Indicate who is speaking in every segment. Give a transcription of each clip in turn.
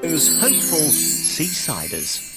Speaker 1: Those hopeful Seasiders.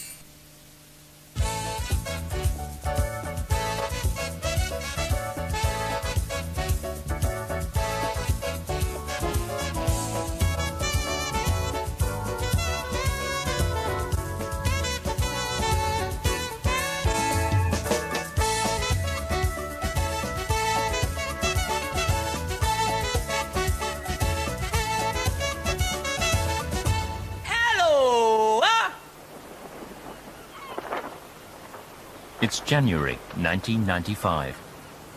Speaker 2: It's January 1995,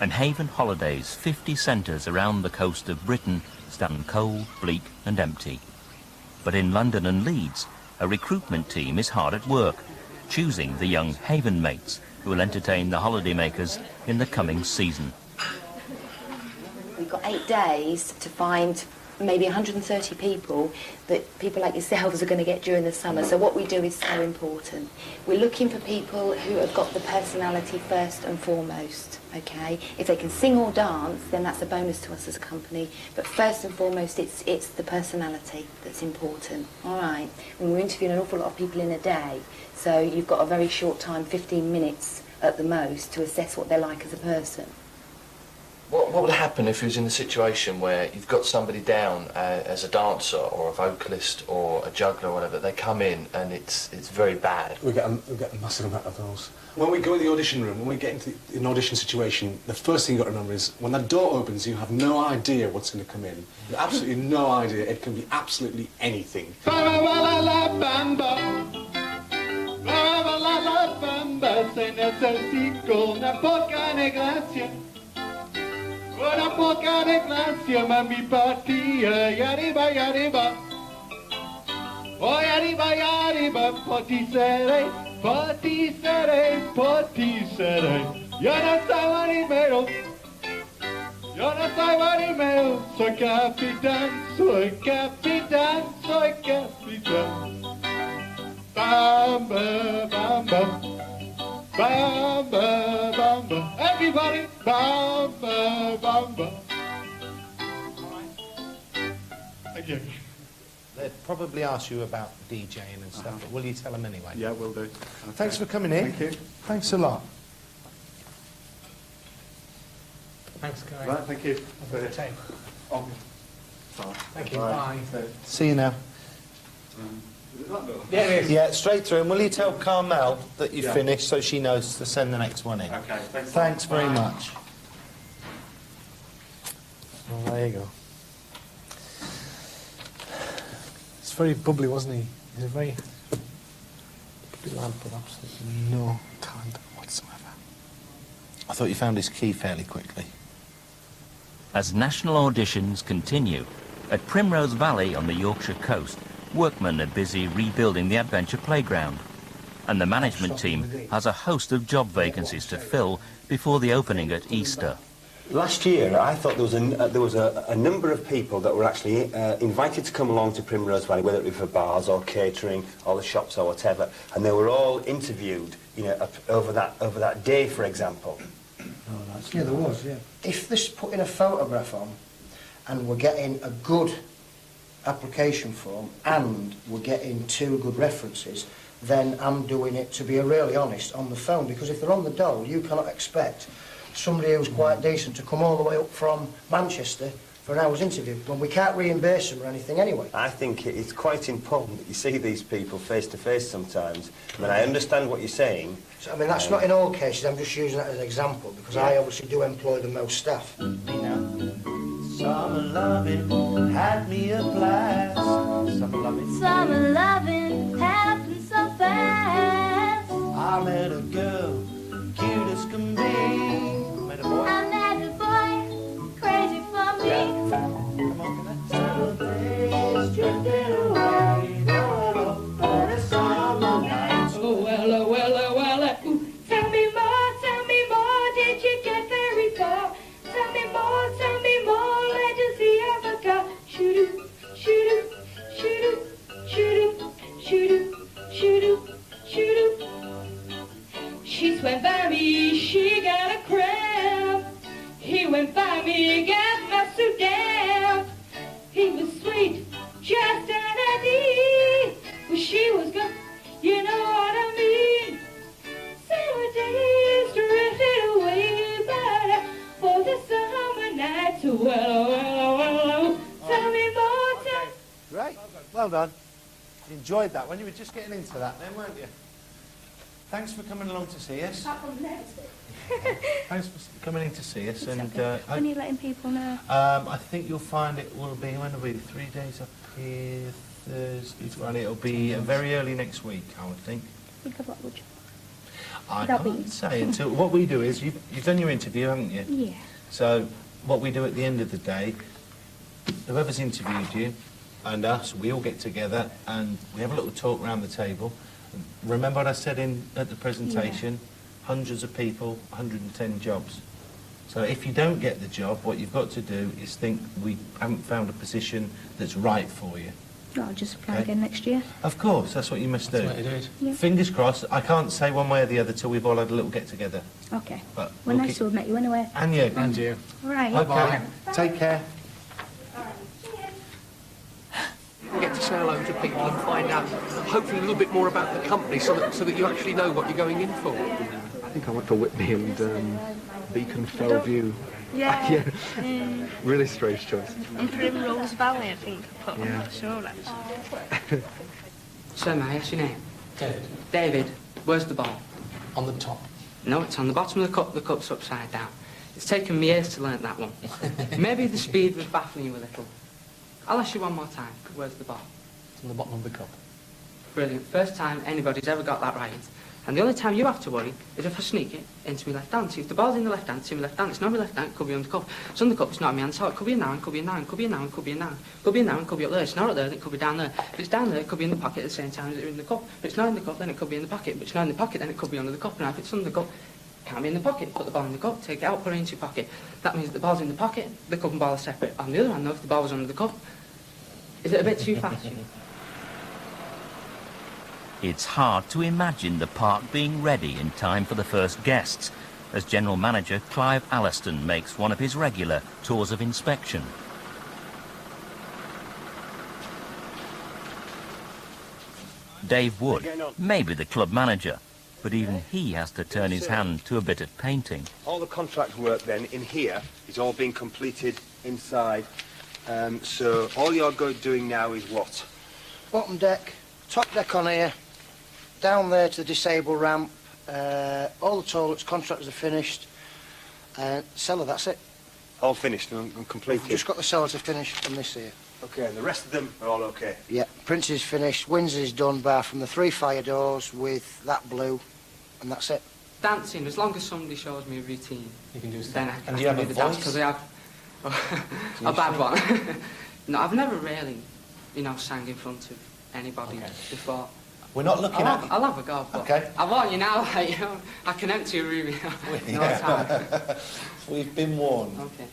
Speaker 2: and Haven Holidays' 50 centres around the coast of Britain stand cold, bleak and empty. But in London and Leeds, a recruitment team is hard at work, choosing the young HavenMates who will entertain the holidaymakers in the coming season.
Speaker 3: We've got 8 days to find maybe 130 people that people like yourselves are going to get during the summer. So what we do is so important. We're looking for people who have got the personality first and foremost, okay? If they can sing or dance, then that's a bonus to us as a company. But first and foremost, it's the personality that's important, all right? And we're interviewing an awful lot of people in a day, so you've got a very short time, 15 minutes at the most, to assess what they're like as a person.
Speaker 4: What would happen if you was in a situation where you've got somebody down as a dancer or a vocalist or a juggler or whatever, they come in and it's very bad?
Speaker 5: We get a massive amount of those. When we go in the audition room, when we get into an audition situation, the first thing you've got to remember is when that door opens, you have no idea what's going to come in. You have absolutely no idea. It can be absolutely anything.
Speaker 6: Una poca de gracia, mami, pa' ti, y arriba, y arriba. Voy arriba, y arriba, por ti seré, por ti seré, por ti seré. Yo no soy marinero, yo no soy marinero, soy capitán, soy capitán, soy capitán. Bamba, bamba. Bamba, bamba, everybody, bamba, bamba. Thank you.
Speaker 7: They'd probably ask you about DJing and stuff, but will you tell them anyway?
Speaker 8: Yeah, will do. Okay.
Speaker 7: Thanks for coming in.
Speaker 8: Thank you.
Speaker 7: Thanks a lot. Thanks, guys.
Speaker 8: Right, thank you.
Speaker 7: Take.
Speaker 8: Oh.
Speaker 7: Thank you.
Speaker 8: Bye.
Speaker 7: Bye. See you now.
Speaker 8: Yeah, it is.
Speaker 7: Yeah, straight through. And will you tell Carmel that you've finished so she knows to send the next one in?
Speaker 8: Okay, thanks.
Speaker 7: Thanks very much. Well, there you go. It's very bubbly, wasn't he? He's a very bubbly lad, but absolutely no talent whatsoever. I thought you found his key fairly quickly.
Speaker 2: As national auditions continue, at Primrose Valley on the Yorkshire coast, workmen are busy rebuilding the adventure playground, and the management team has a host of job vacancies to fill before the opening at Easter.
Speaker 9: Last year, I thought there was a number of people that were actually invited to come along to Primrose Valley, whether it be for bars or catering or the shops or whatever, and they were all interviewed, you know, over that day, for example.
Speaker 10: Oh, yeah, there was, yeah. If this putting a photograph on, and we're getting a good application form and we're getting 2 good references, then I'm doing it, to be really honest, on the phone, because if they're on the dole, you cannot expect somebody who's quite decent to come all the way up from Manchester for an hour's interview when we can't reimburse them or anything anyway.
Speaker 9: I think it's quite important that you see these people face to face sometimes. I mean, I understand what you're saying.
Speaker 10: So, I mean, that's not in all cases, I'm just using that as an example, because I obviously do employ the most staff.
Speaker 6: You know, summer loving had me a blast. Summer loving.
Speaker 11: Summer loving happened so fast.
Speaker 6: I met a girl, cute as can be. Met a boy.
Speaker 11: I met a boy, crazy for me.
Speaker 6: Yeah. Come on, summer days drifting away. But a summer night.
Speaker 11: Oh, well, oh, well, oh, well, ooh. Tell me more, did you get very far? Tell me more, let us see how far go. Shoo-doo, shoo-doo, shoo-doo, shoo-doo, shoo-doo, shoo-doo, shoo-doo. She's
Speaker 7: Well done. You enjoyed that when you were just getting into that then, weren't you? Thanks for coming along to see us. Thanks for coming in to see us. And
Speaker 11: When are you letting people know?
Speaker 7: I think you'll find it will be, when will we, 3 days up here, Thursday, Friday. It'll be very early next week, I would think.
Speaker 11: Think of what would you?
Speaker 7: I can't say until... What we do is, you've done your interview, haven't you?
Speaker 11: Yeah.
Speaker 7: So, what we do at the end of the day, whoever's interviewed you and us, we all get together and we have a little talk around the table. Remember what I said at the presentation? Yeah. Hundreds of people, 110 jobs. So if you don't get the job, what you've got to do is think we haven't found a position that's right for you.
Speaker 11: I'll just apply again next year.
Speaker 7: Of course, that's what you must do.
Speaker 5: That's what you do.
Speaker 11: Yeah.
Speaker 7: Fingers crossed. I can't say one way or the other till we've all had a little get-together.
Speaker 11: Okay.
Speaker 7: But
Speaker 11: well, nice to have met you anyway.
Speaker 7: And you.
Speaker 5: And you.
Speaker 11: All right.
Speaker 7: Okay.
Speaker 11: Bye.
Speaker 7: Take care.
Speaker 8: You get to say hello to people and find out, hopefully, a little bit more about the company so that you actually know what you're going in for.
Speaker 12: I think I went for Whitney and Beacon Fairview.
Speaker 13: Yeah.
Speaker 12: Yeah. Really strange choice.
Speaker 13: And Primrose Valley, I think. But I'm not sure, actually.
Speaker 14: So, may I ask your name?
Speaker 15: David.
Speaker 14: David, where's the ball?
Speaker 15: On the top.
Speaker 14: No, it's on the bottom of the cup. The cup's upside down. It's taken me years to learn that one. Maybe the speed was baffling you a little. I'll ask you one more time. Where's the ball?
Speaker 15: It's on the bottom of the cup.
Speaker 14: Brilliant. First time anybody's ever got that right. And the only time you have to worry is if I sneak it into my left hand. See, if the ball's in the left hand, it's in my left hand. It's not my left hand, it could be on the cup. It's on the cup, it's not in my hand. So it could be a now, it could be a now, it could be a now, it could be a now. It could be a now, it could be up there. It's not up there, then it could be down there. If it's down there, it could be in the pocket at the same time as it's in the cup. If it's not in the cup, then it could be in the pocket. If it's not in the pocket, then it could be under the cup. Now, if it's under the cup, it can't be in the pocket. Put the ball in the cup, take it out, put it into your pocket. That means the ball's in the pocket, the cup and ball are separate. On the other hand, though, if the ball was under the cup, is it a bit too fast?
Speaker 2: It's hard to imagine the park being ready in time for the first guests, as General Manager Clive Alliston makes one of his regular tours of inspection. Dave Wood may be the club manager, but even he has to turn his hand to a bit of painting.
Speaker 9: All the contract work then in here is all being completed inside. So all you're doing now is what?
Speaker 10: Bottom deck, top deck on here, down there to the disabled ramp, all the toilets, contractors are finished, cellar, that's it.
Speaker 9: All finished and completed?
Speaker 10: We've just got the cellar to finish on this here.
Speaker 9: Okay, and the rest of them are all okay?
Speaker 10: Yeah, Prince's finished, Windsor's done, bar from the 3 fire doors with that blue, and that's it.
Speaker 14: Dancing, as long as somebody shows me a routine,
Speaker 15: you can do
Speaker 14: then I
Speaker 15: and do you have a
Speaker 14: do the dance,
Speaker 15: voice?
Speaker 14: because I have a bad one. No, I've never really, sang in front of anybody before.
Speaker 7: We're not looking at you.
Speaker 14: I'll have a go, but
Speaker 7: okay.
Speaker 14: I want you now, I can empty a room, no time.
Speaker 7: We've been warned.
Speaker 14: Okay,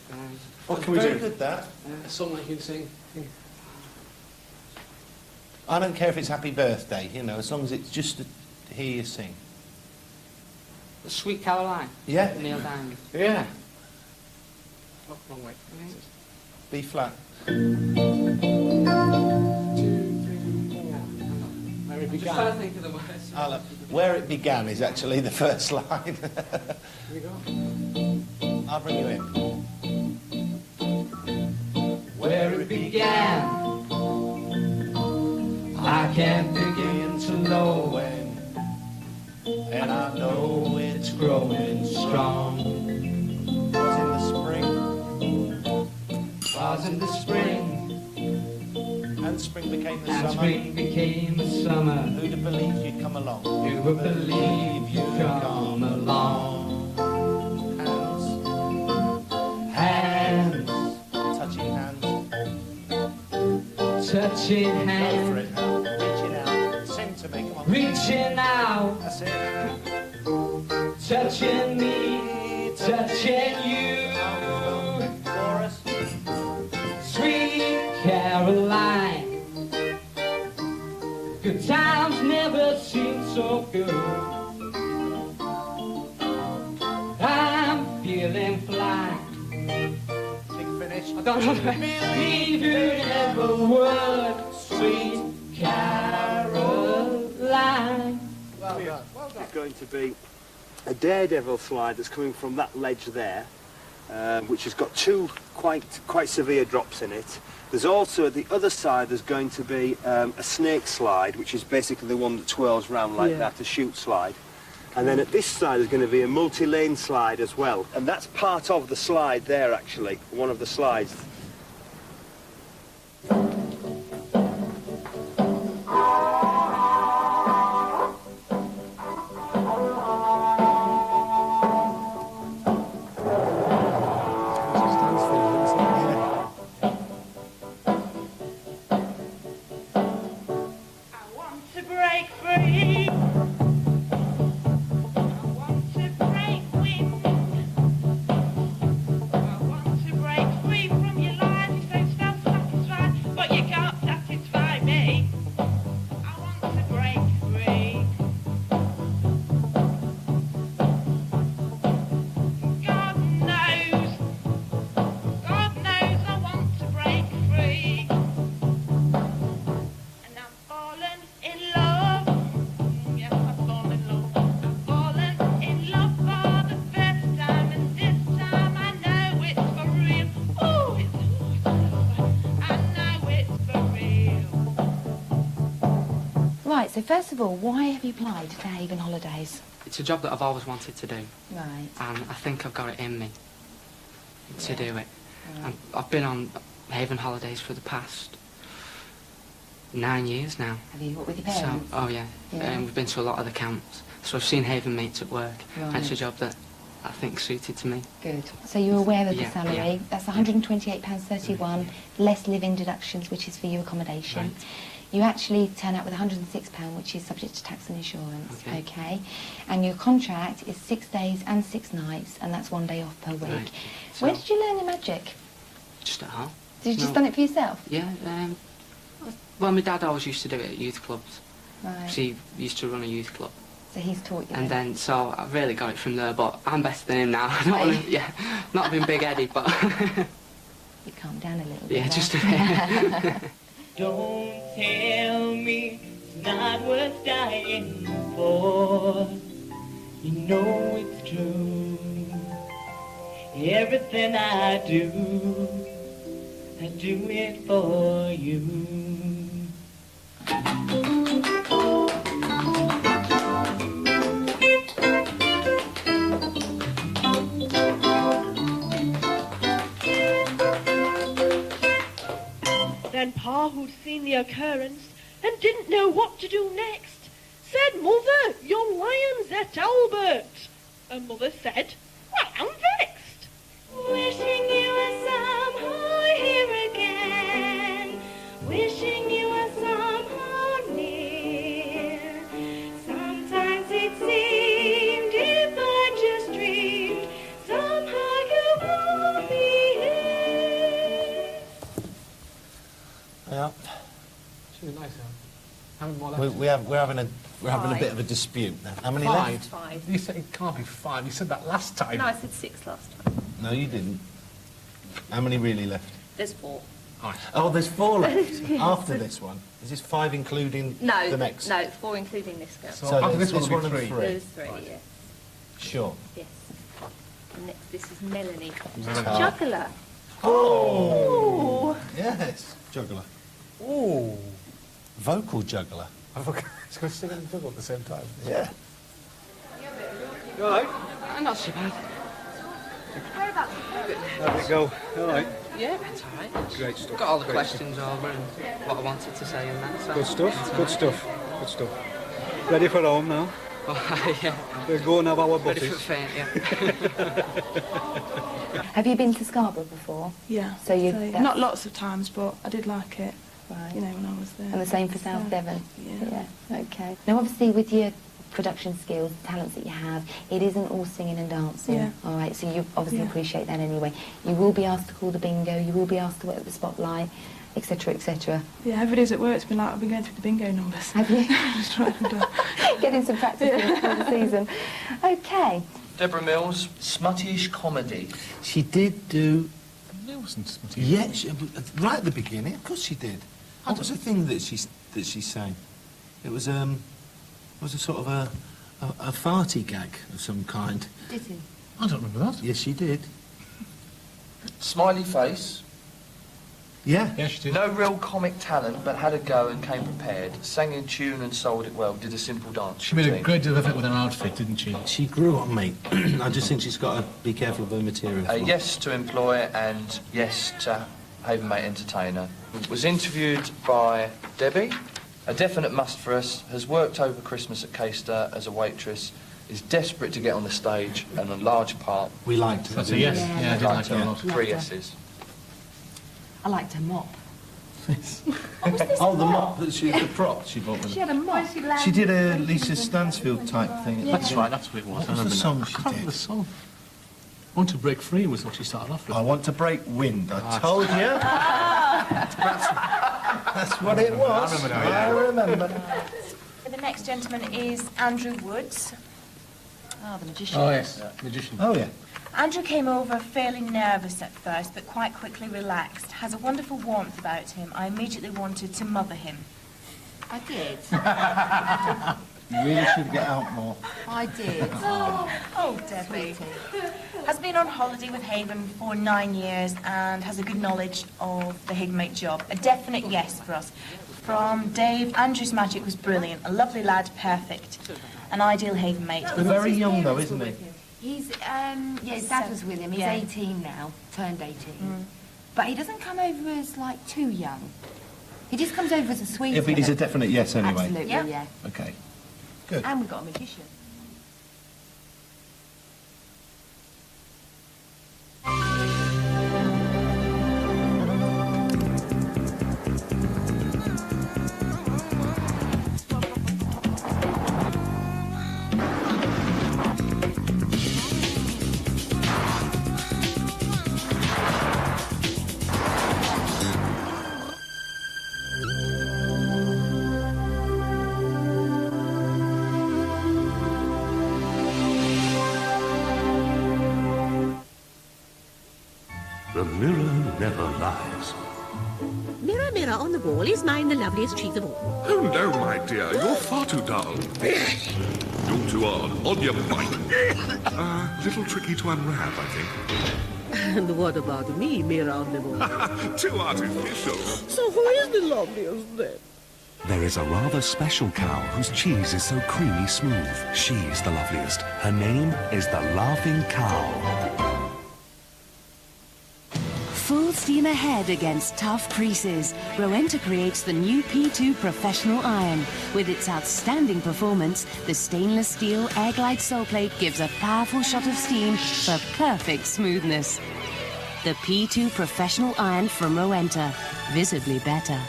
Speaker 7: what can we do? Very good, that.
Speaker 15: A song that you can sing.
Speaker 7: I don't care if it's Happy Birthday, as long as it's just to hear you sing.
Speaker 14: Sweet Caroline?
Speaker 7: Yeah.
Speaker 14: Neil Diamond.
Speaker 15: Yeah. Oh, wrong way.
Speaker 7: B flat.
Speaker 15: Where it began.
Speaker 14: Just trying to think of the words.
Speaker 7: Where it began is actually the first line.
Speaker 15: Here we go.
Speaker 7: I'll bring you in.
Speaker 14: Where it began, I can't begin to know when, and I know it's growing strong.
Speaker 7: Was in the spring.
Speaker 14: Was in the spring.
Speaker 7: And spring became the
Speaker 14: and
Speaker 7: summer.
Speaker 14: Spring became the summer.
Speaker 7: Who'd have believed you'd come along?
Speaker 14: Who would believe you'd come along? Hands.
Speaker 7: Touching hands.
Speaker 14: Touching hands.
Speaker 7: Go for it now. Reaching out. Sing to me, come on.
Speaker 14: Reaching out.
Speaker 7: That's it.
Speaker 14: Touching me. Touching you.
Speaker 7: Chorus.
Speaker 14: Sweet Caroline. Good times never seem so good. I'm feeling fine.
Speaker 7: Big finish.
Speaker 14: I don't know. Believe you never would. Sweet Caroline.
Speaker 10: Well done.
Speaker 9: It's going to be a daredevil slide that's coming from that ledge there, which has got two quite severe drops in it. There's also, at the other side, there's going to be a snake slide, which is basically the one that twirls round like that, a chute slide. And then at this side, there's going to be a multi-lane slide as well. And that's part of the slide there, actually, one of the slides.
Speaker 3: So first of all, why have you applied to Haven Holidays?
Speaker 14: It's a job that I've always wanted to do.
Speaker 3: Right.
Speaker 14: And I think I've got it in me to do it. Right. I've been on Haven Holidays for the past 9 years now.
Speaker 3: Have you? What, with your parents?
Speaker 14: So, oh yeah. We've been to a lot of the camps. So I've seen HavenMates at work. Right. And it's a job that I think suited to me.
Speaker 3: Good. So you're aware of the salary. Yeah. That's £128.31, less live-in deductions, which is for your accommodation. Right. You actually turn up with £106, which is subject to tax and insurance, okay? And your contract is 6 days and 6 nights, and that's 1 day off per week. Right. So where did you learn the magic?
Speaker 14: Just at home.
Speaker 3: Did you just done it for yourself?
Speaker 14: Yeah. Well, my dad always used to do it at youth clubs.
Speaker 3: Right.
Speaker 14: So he used to run a youth club.
Speaker 3: So he's taught you.
Speaker 14: And then, so I really got it from there, but I'm better than him now. I don't want to, not being big-headed, but...
Speaker 3: You calm down a little bit.
Speaker 14: Yeah, just a bit.
Speaker 11: Don't tell me it's not worth dying for. You know it's true. Everything I do it for you.
Speaker 16: Then Pa, who'd seen the occurrence and didn't know what to do next, said, "Mother, your lion's at Albert." And Mother said, "Well, I'm vexed."
Speaker 11: Wishing you were somehow here again, wishing you were somehow near. Sometimes it seemed if I just dreamed, somehow you would be here.
Speaker 7: Yeah.
Speaker 15: Should be nice, having more
Speaker 7: We're having a bit of a dispute now. How many left?
Speaker 15: 5. You said it can't be 5. You said that last time.
Speaker 13: No, I said 6 last time.
Speaker 7: No, you didn't. How many really left?
Speaker 13: There's 4.
Speaker 7: Oh, there's 4 left
Speaker 13: Yes.
Speaker 7: after this one. Is this 5 including the next?
Speaker 13: No, 4 including this girl.
Speaker 7: So after this one will be 3.
Speaker 13: There's 3, yes.
Speaker 7: Sure.
Speaker 13: Yes. And next, this is Melanie.
Speaker 7: Melanie.
Speaker 13: Juggler.
Speaker 7: Oh! Yes, juggler.
Speaker 15: Oh!
Speaker 7: Vocal juggler.
Speaker 15: It's going to sing and juggle at the same time.
Speaker 7: Yeah.
Speaker 15: You all right?
Speaker 14: Not so bad.
Speaker 15: How'd it go? All right?
Speaker 14: Yeah, it's all right.
Speaker 15: Great stuff.
Speaker 14: Got all the questions over and what I wanted to say and that. So
Speaker 15: Good stuff, good stuff, good stuff. Ready for home now?
Speaker 14: Oh, yeah.
Speaker 15: We'll go and have our
Speaker 14: Ready
Speaker 15: butties.
Speaker 14: for faint, yeah.
Speaker 3: Have you been to Scarborough before?
Speaker 17: Yeah.
Speaker 3: So you
Speaker 17: not lots of times, but I did like it.
Speaker 3: Right.
Speaker 17: You know, when I was there.
Speaker 3: And the same for South Devon?
Speaker 17: Yeah.
Speaker 3: Okay. Now, obviously, with your production skills, the talents that you have, it isn't all singing and dancing.
Speaker 17: Yeah.
Speaker 3: All right, so you obviously appreciate that anyway. You will be asked to call the bingo, you will be asked to work at the spotlight, etc., etc.
Speaker 17: Yeah, every day's at work, it's been like, I've been going through the bingo numbers.
Speaker 3: Have you?
Speaker 17: Just writing them down.
Speaker 3: Getting some practice in for the season. Okay.
Speaker 4: Deborah Mills, smutty-ish comedy.
Speaker 7: She did do...
Speaker 15: It wasn't smutty.
Speaker 7: Yeah, right at the beginning, of course she did. What was the thing that she sang? It was a sort of a farty gag of some kind.
Speaker 3: Did he?
Speaker 15: I don't remember that.
Speaker 7: Yes, she did.
Speaker 4: Smiley face.
Speaker 7: Yeah.
Speaker 12: Yeah, she did.
Speaker 4: No real comic talent, but had a go and came prepared. Sang in tune and sold it well. Did a simple dance.
Speaker 12: She made a
Speaker 4: routine.
Speaker 12: great deal of effort with her outfit, didn't she?
Speaker 7: She grew on me. I just think she's got to be careful of her material.
Speaker 4: Yes to employ and yes to HavenMate entertainer. Was interviewed by Debbie. A definite must for us. Has worked over Christmas at Caister as a waitress. Is desperate to get on the stage and a large part.
Speaker 7: We liked her.
Speaker 12: That's a yes. Yeah, I did like her a lot.
Speaker 4: 3 yeses.
Speaker 18: I liked her mop.
Speaker 7: Oh, the mop that the prop she bought with
Speaker 18: She had a mop.
Speaker 7: She did a Lisa Stansfield type thing.
Speaker 12: That's right, that's what it was.
Speaker 7: What was the song she did?
Speaker 12: The song. Want to Break Free was what she started off with.
Speaker 7: I want to break wind. I told you. That's what it was. I remember.
Speaker 19: The next gentleman is Andrew Woods. Oh, the magician.
Speaker 12: Oh, yes, magician.
Speaker 7: Oh, yeah.
Speaker 19: Andrew came over fairly nervous at first, but quite quickly relaxed. Has a wonderful warmth about him. I immediately wanted to mother him.
Speaker 18: I did.
Speaker 7: You really should get out more.
Speaker 18: I did.
Speaker 19: Oh, Debbie. Has been on holiday with Haven for 9 years and has a good knowledge of the HavenMate job. A definite yes for us. From Dave, Andrew's magic was brilliant. A lovely lad, perfect. An ideal HavenMate.
Speaker 7: They're very young, though, isn't he?
Speaker 18: He's, yeah, his dad was with him. He's 18 now, turned 18. But he doesn't come over as, like, too young. He just comes over as a sweetie.
Speaker 7: He's a definite yes, anyway.
Speaker 18: Absolutely, yeah.
Speaker 7: Okay. Good.
Speaker 18: And we've got a magician.
Speaker 20: The mirror never lies.
Speaker 21: Mirror, mirror on the wall, is mine the loveliest cheek of all?
Speaker 20: Oh, no, my dear, you're far too dull. You're too hard. On your bite. Little tricky to unwrap, I think.
Speaker 21: And what about me, mirror on the wall?
Speaker 20: Too artificial.
Speaker 21: So who is the loveliest then?
Speaker 22: There is a rather special cow whose cheese is so creamy smooth. She's the loveliest. Her name is the Laughing Cow.
Speaker 23: Full steam ahead against tough creases. Rowenta creates the new P2 Professional Iron. With its outstanding performance, the stainless steel Air Glide sole plate gives a powerful shot of steam for perfect smoothness. The P2 Professional Iron from Rowenta. Visibly better.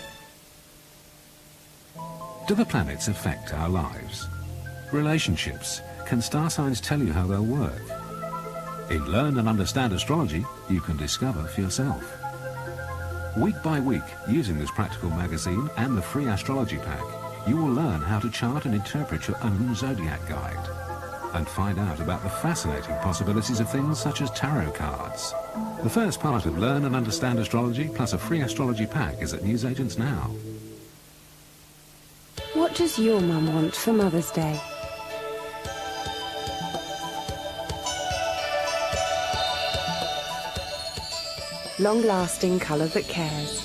Speaker 22: Do the planets affect our lives? Relationships. Can star signs tell you how they'll work? In Learn and Understand Astrology, you can discover for yourself. Week by week, using this practical magazine and the free astrology pack, you will learn how to chart and interpret your own zodiac guide and find out about the fascinating possibilities of things such as tarot cards. The first part of Learn and Understand Astrology plus a free astrology pack is at newsagents now.
Speaker 23: What does your mum want for Mother's Day? Long-lasting colour that cares.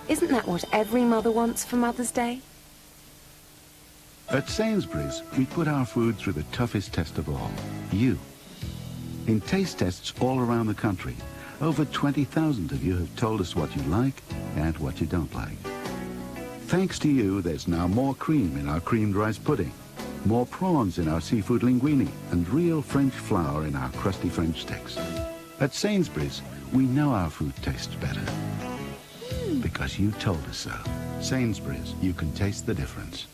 Speaker 23: Isn't that what every mother wants for Mother's Day?
Speaker 24: At Sainsbury's, we put our food through the toughest test of all, you. In taste tests all around the country, over 20,000 of you have told us what you like and what you don't like. Thanks to you, there's now more cream in our creamed rice pudding, more prawns in our seafood linguine, and real French flour in our crusty French sticks. At Sainsbury's, we know our food tastes better. Because you told us so. Sainsbury's, you can taste the difference.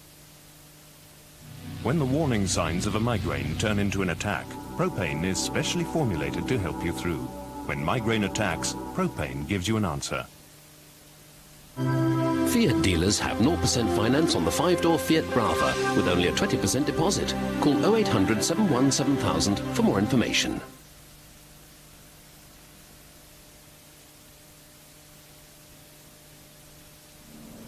Speaker 25: When the warning signs of a migraine turn into an attack, propane is specially formulated to help you through. When migraine attacks, propane gives you an answer.
Speaker 26: Fiat dealers have 0% finance on the 5-door Fiat Brava with only a 20% deposit. Call 0800 717 7000 for more information.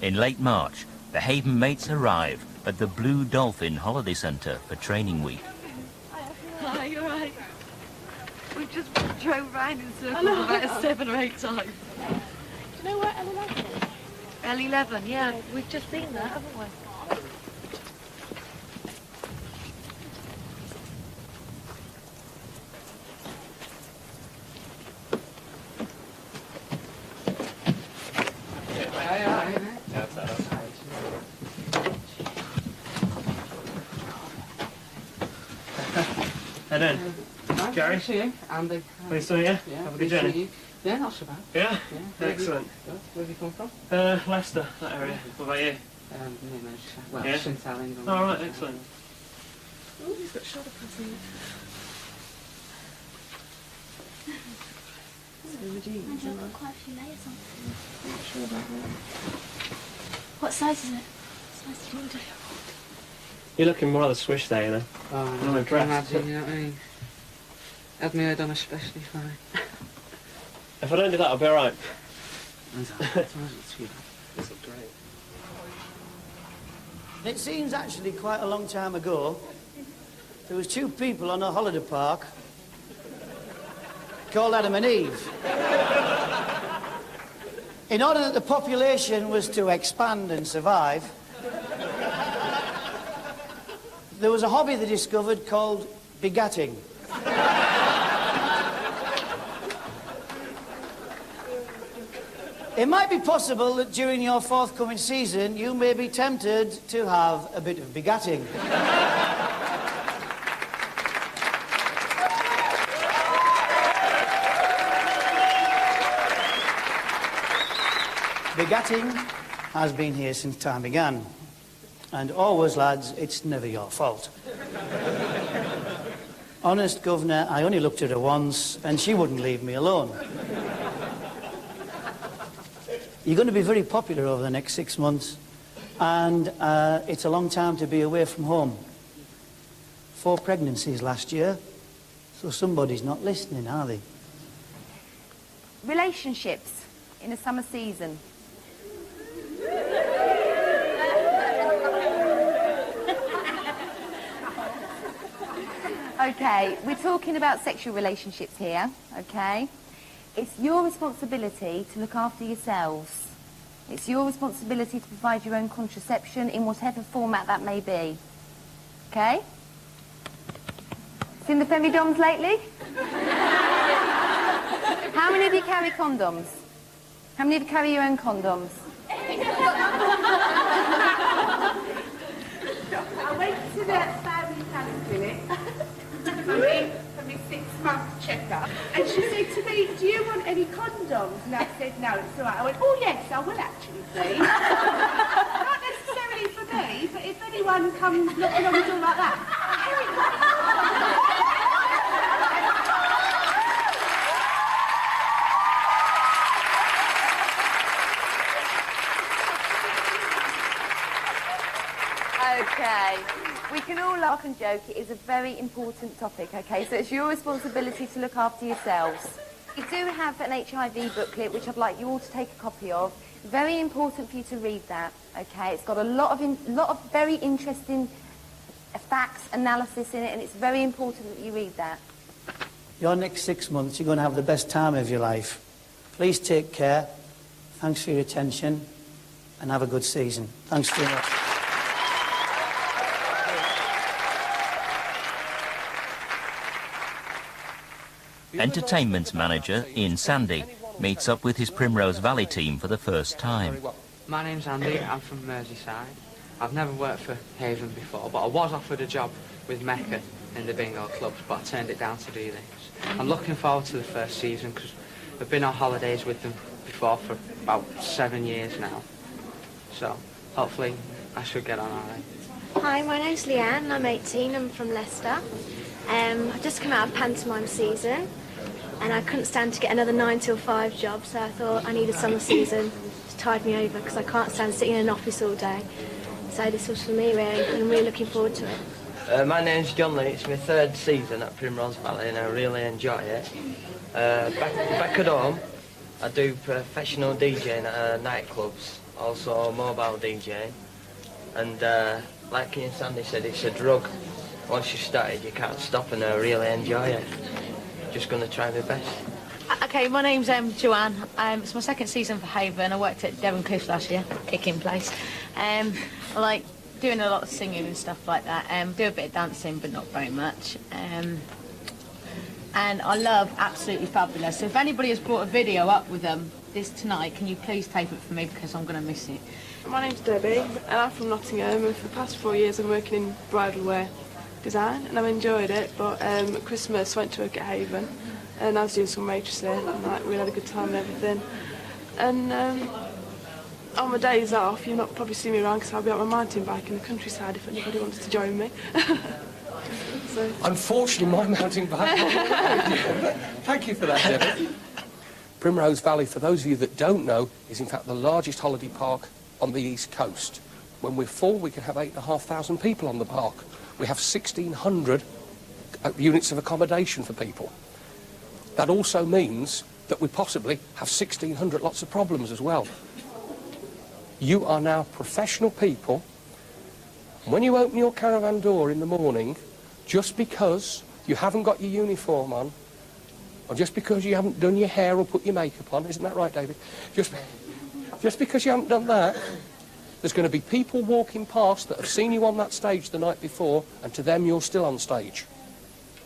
Speaker 2: In late March, the HavenMates arrive at the Blue Dolphin Holiday Centre for training week.
Speaker 11: Hi, you're right. We just drove round in circles about 7 or 8 times. Do you know where L11 is? L11, yeah. We've just seen that, haven't we?
Speaker 1: How you doing? Gary?
Speaker 14: Nice to see you. Andy.
Speaker 1: Nice to meet you.
Speaker 14: Yeah,
Speaker 1: Have a good
Speaker 14: nice to
Speaker 1: journey.
Speaker 14: meet you. Yeah, not so bad.
Speaker 1: Yeah?
Speaker 14: Yeah.
Speaker 1: Excellent.
Speaker 14: Where have you come from?
Speaker 1: Leicester, that area. What about you?
Speaker 14: Well,
Speaker 1: Yeah?
Speaker 14: St Helens.
Speaker 1: Oh, right, excellent.
Speaker 11: Oh, he's got shoulder pads in it.
Speaker 5: I've got quite a few layers on. I'm not sure about that. What size is it? What size do you order?
Speaker 1: You're looking rather swish there, you know.
Speaker 14: Oh,
Speaker 1: I'm
Speaker 14: I can
Speaker 1: impressed.
Speaker 14: imagine, you know what I mean? Had me head on especially fine.
Speaker 1: If I don't do that, I'll be alright.
Speaker 14: This
Speaker 1: looks great.
Speaker 6: It seems actually quite a long time ago, there was 2 people on a holiday park called Adam and Eve. In order that the population was to expand and survive, there was a hobby they discovered called begatting. It might be possible that during your forthcoming season you may be tempted to have a bit of begatting. Begatting has been here since time began. And always, lads, it's never your fault. Honest, Governor, I only looked at her once and she wouldn't leave me alone. You're going to be very popular over the next 6 months, and it's a long time to be away from home. 4 pregnancies last year, so somebody's not listening, are they?
Speaker 18: Relationships in a summer season. Okay, we're talking about sexual relationships here, okay? It's your responsibility to look after yourselves. It's your responsibility to provide your own contraception in whatever format that may be. Okay? Seen the Femidoms lately? How many of you carry condoms? How many of you carry your own condoms?
Speaker 11: I went to the family planning clinic for my 6-month checkup, and she said to me, "Do you want any condoms?" And I said, "No, it's all right." I went, "Oh yes, I will actually, please." Not necessarily for me, but if anyone comes knocking on the door like that.
Speaker 18: Okay, we can all laugh and joke. It is a very important topic, okay? So it's your responsibility to look after yourselves. We do have an HIV booklet, which I'd like you all to take a copy of. Very important for you to read that, okay? It's got a lot of very interesting facts, analysis in it, and it's very important that you read that.
Speaker 6: Your next 6 months, you're going to have the best time of your life. Please take care. Thanks for your attention, and have a good season. Thanks very much.
Speaker 2: Entertainment manager Ian Sandy meets up with his Primrose Valley team for the first time.
Speaker 14: My name's Andy, I'm from Merseyside. I've never worked for Haven before, but I was offered a job with Mecca in the bingo clubs, but I turned it down to do this. I'm looking forward to the first season because I've been on holidays with them before for about 7 years now. So hopefully I should get on all right.
Speaker 5: Hi, my name's Leanne, I'm 18, I'm from Leicester. I've just come out of pantomime season and I couldn't stand to get another 9 till 5 job, so I thought I need a summer season to tide me over because I can't stand sitting in an office all day. So this was for me really, and I'm really looking forward to it.
Speaker 8: My name's John Lee, it's my 3rd season at Primrose Valley and I really enjoy it. Back at home, I do professional DJing at nightclubs, also mobile DJing, and like Ian Sandy said, it's a drug. once you started, you can't stop and really enjoy it. Just going to try my best.
Speaker 3: Okay, my name's Joanne. It's my second season for Haven. I worked at Devon Cliffs last year, kicking place. I like doing a lot of singing and stuff like that. Do a bit of dancing, but not very much. And I love Absolutely Fabulous. So if anybody has brought a video up with them this tonight, can you please tape it for me, because I'm going to miss it.
Speaker 9: My name's Debbie, and I'm from Nottingham, and for the past 4 years I'm working in bridal wear design, and I've enjoyed it, but at Christmas I went to work at Haven, and I was doing some waitressing, and like, we had a good time and everything. And on my days off, you'll not probably see me around because I'll be on my mountain bike in the countryside if anybody wants to join me. So.
Speaker 10: Unfortunately, my mountain bike. Thank you for that, Debbie. Primrose Valley, for those of you that don't know, is in fact the largest holiday park on the East Coast. When we're full, we can have 8,500 people on the park. We have 1,600 units of accommodation for people. That also means that we possibly have 1,600 lots of problems as well. You are now professional people. When you open your caravan door in the morning, just because you haven't got your uniform on, or just because you haven't done your hair or put your makeup on, isn't that right, David? Just because you haven't done that, there's going to be people walking past that have seen you on that stage the night before, and to them you're still on stage.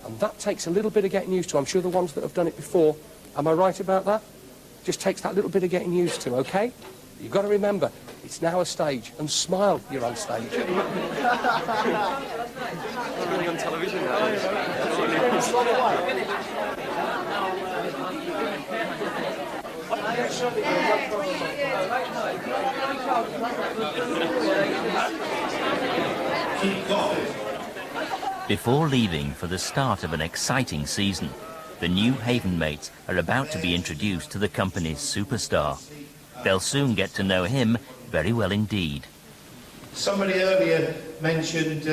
Speaker 10: And that takes a little bit of getting used to. I'm sure the ones that have done it before, am I right about that? Just takes that little bit of getting used to, okay? You've got to remember, it's now a stage, and smile, you're on stage.
Speaker 1: It's really on television now.
Speaker 2: Before leaving for the start of an exciting season, the new HavenMates are about to be introduced to the company's superstar. They'll soon get to know him very well indeed.
Speaker 7: Somebody earlier mentioned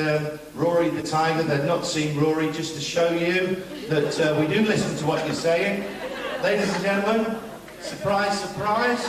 Speaker 7: Rory the Tiger. They've not seen Rory, just to show you that we do listen to what you're saying. Ladies and gentlemen, surprise, surprise.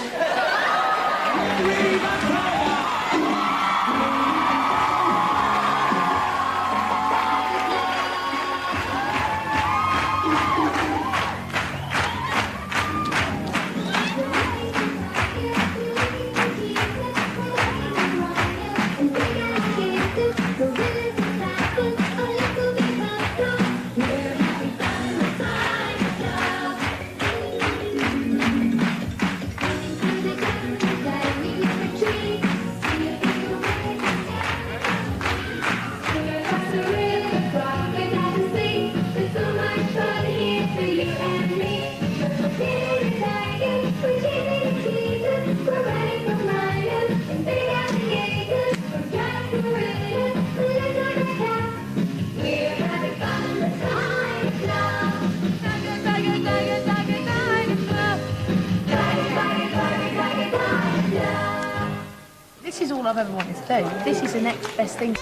Speaker 3: This is all I've ever wanted to do. This is the next best thing.